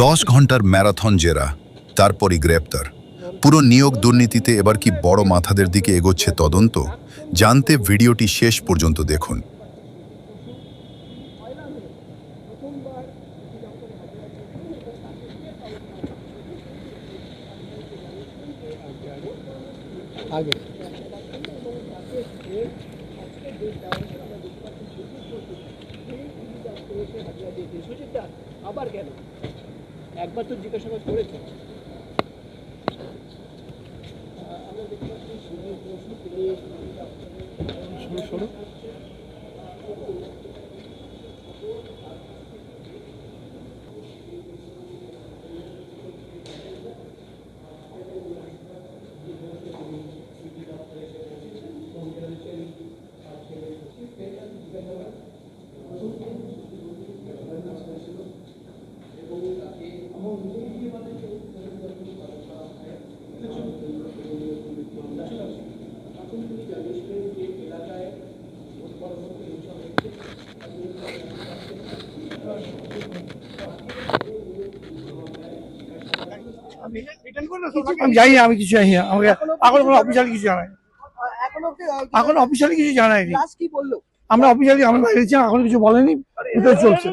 10 ঘন্টার ম্যারাথন জেরা, তারপরই গ্রেপ্তার। পুরো নিয়োগ দুর্নীতিতে এবার কি বড় মাথাদের দিকে এগোচ্ছে তদন্ত? জানতে ভিডিওটি শেষ পর্যন্ত দেখুন। আবার কেন একবার তো জিজ্ঞাসাবাদ করেছে। আমরা দেখতে পাচ্ছি সরু আমি জানি না, আমি কিছু জানি না। আমাকে এখন কোনো অফিসিয়ালি কিছু জানাই, এখন অফিসিয়ালি কিছু জানাইনি। আমরা অফিসিয়ালি আমরা বাইরেছি, এখন কিছু বলেনি, ভিতরে চলছে।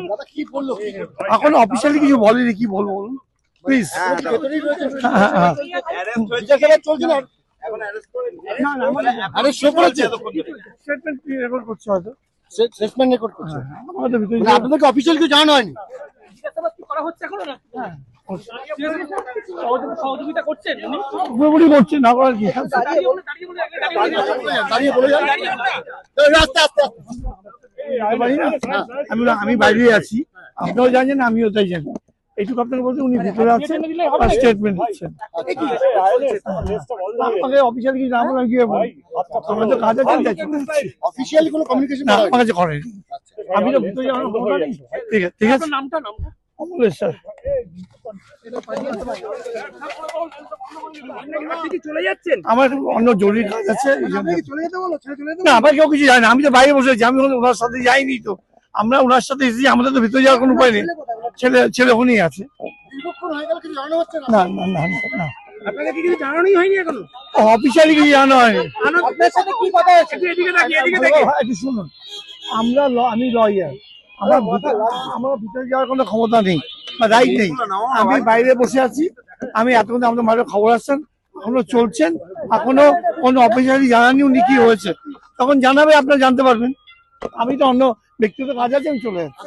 এখন অফিসিয়ালি কিছু বলেনি, কি বলবো বলুন প্লিজ। স্টেটমেন্ট রেকর্ড করছে হয়তো, স্টেটমেন্ট রেকর্ড করছে। আপনাদেরকে অফিসিয়ালি কিছু জানানো হয়নি। করা হচ্ছে এখনো না? সহযোগিতা করছেন পুরোপুরি করছে, না করার কি। আমি বাইরে আছি, আপনারাও জানেন, আমিও তাই জানি। এইটুকু আপনাকে বলতে, উনি ভিতরে আছেন, স্টেটমেন্ট দিচ্ছেন। আমাকে অফিসিয়ালি কিছু জানাবো না, কি আমরা তো কাজ আছে, অফিসিয়ালি কোনো কমিউনিকেশন আমার কাছে করেনি। আমি তো ভিতরে যাওয়ার ক্ষমতা নেই। ঠিক আছে, ঠিক আছে। নামটা অমলেশ স্যার। চলে যাচ্ছেন? আমার অন্য জরুরি কাজ আছে, না আমার কেউ কিছু জানে না। আমি তো বাইরে বসে আছি, আমি ওনার সাথে যাইনি। তো আমরা ওনার সাথে এসেছি, আমাদের তো ভিতরে যাওয়ার কোনো উপায় নেই। ছেলে ওখানেই আছে। না না না না, আপনাকে কি কিছু জানানোই হয়নি এখনো? অফিসিয়ালি কিছু জানানো হয়নি। আপনার সাথে কি কথা হয়েছে? একটু শুনুন, আমি লয়ার, আমার ভিতরে যাওয়ার কোনো ক্ষমতা নেই বা রাইট নেই। আমি বাইরে বসে আছি। আমি এতক্ষণ আমাদের মাঠে খবর আসছেন, এখনো চলছেন, এখনো কোনো অফিসিয়ালি জানানি উনি কি হয়েছে। তখন জানাবে, আপনারা জানতে পারবেন। আমি তো অন্য ব্যক্তিগত কাজ আছে, আমি চলে যাচ্ছি।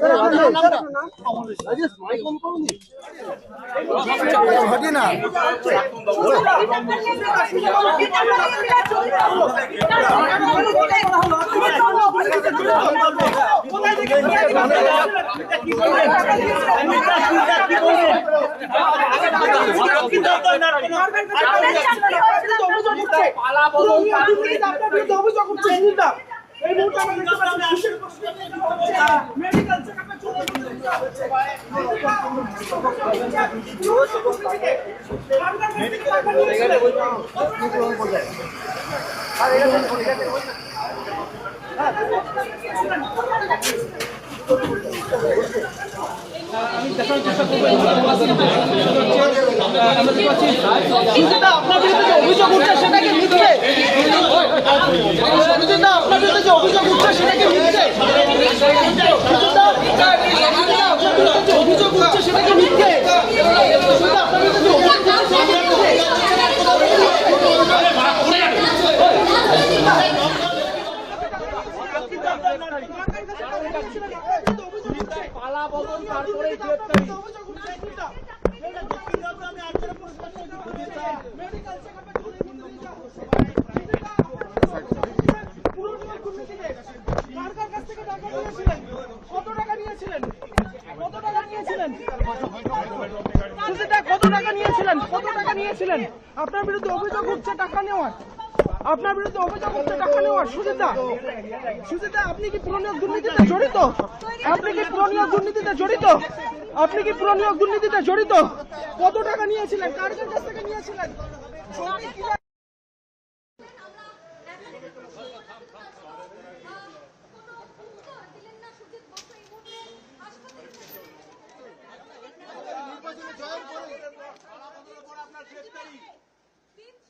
আপনার বিরুদ্ধে যে অভিযোগ উঠছে সেটা কি মিথ্যে? আপনার বিরুদ্ধে যে অভিযোগ উঠছে সেটা কি মিথ্যে? আপনার বিরুদ্ধে যে অভিযোগ উঠছে সেটা কি মিথ্যে? আপনার বিরুদ্ধে যে অভিযোগ পালা বদল, তারপরে গ্রেপ্তারি। কত টাকা নিয়েছিলেন? আপনার বিরুদ্ধে অভিযোগ উঠছে টাকা নেওয়ার। সুজিতা, আপনি কি পুরনিয়োগ দুর্নীতিতে জড়িত? কত টাকা নিয়েছিলেন? কার কাছ থেকে নিয়েছিলেন? আপনার গ্রেফতারি। 3